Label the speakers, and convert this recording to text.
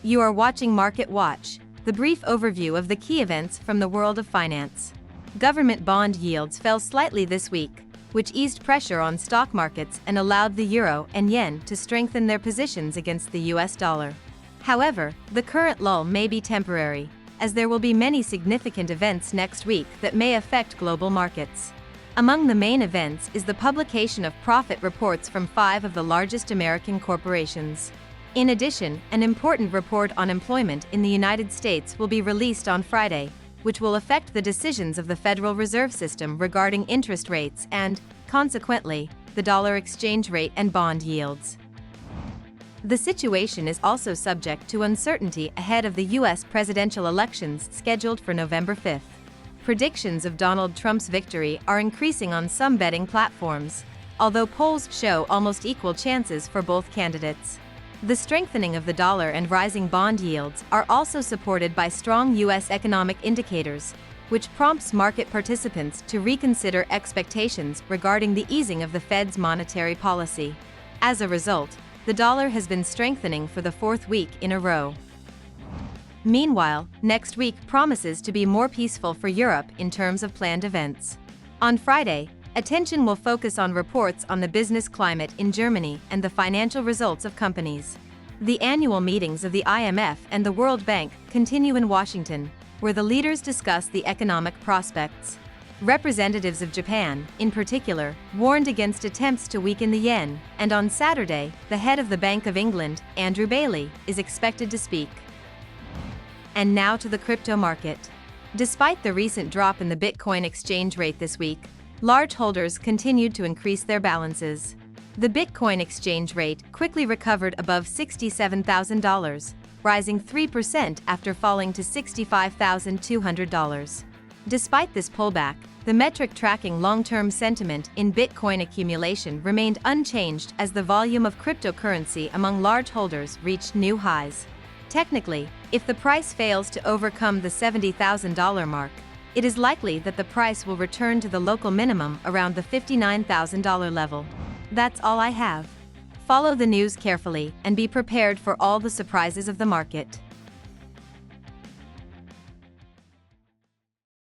Speaker 1: You are watching Market Watch, the brief overview of the key events from the world of finance. Government bond yields fell slightly this week, which eased pressure on stock markets and allowed the euro and yen to strengthen their positions against the US dollar. However, the current lull may be temporary, as there will be many significant events next week that may affect global markets. Among the main events is the publication of profit reports from 5 of the largest American corporations. In addition, an important report on employment in the United States will be released on Friday, which will affect the decisions of the Federal Reserve System regarding interest rates and, consequently, the dollar exchange rate and bond yields. The situation is also subject to uncertainty ahead of the U.S. presidential elections scheduled for November 5th. Predictions of Donald Trump's victory are increasing on some betting platforms, although polls show almost equal chances for both candidates. The strengthening of the dollar and rising bond yields are also supported by strong U.S. economic indicators, which prompts market participants to reconsider expectations regarding the easing of the Fed's monetary policy. As a result, the dollar has been strengthening for the 4th week in a row. Meanwhile, next week promises to be more peaceful for Europe in terms of planned events. On Friday, attention will focus on reports on the business climate in Germany and the financial results of companies. The annual meetings of the IMF and the World Bank continue in Washington, where the leaders discuss the economic prospects. Representatives of Japan, in particular, warned against attempts to weaken the yen, and on Saturday, the head of the Bank of England, Andrew Bailey, is expected to speak. And now to the crypto market. Despite the recent drop in the Bitcoin exchange rate this week, large holders continued to increase their balances. The Bitcoin exchange rate quickly recovered above $67,000, rising 3% after falling to $65,200. Despite this pullback, the metric tracking long-term sentiment in Bitcoin accumulation remained unchanged as the volume of cryptocurrency among large holders reached new highs. Technically, if the price fails to overcome the $70,000 mark, it is likely that the price will return to the local minimum around the $59,000 level. That's all I have. Follow the news carefully and be prepared for all the surprises of the market.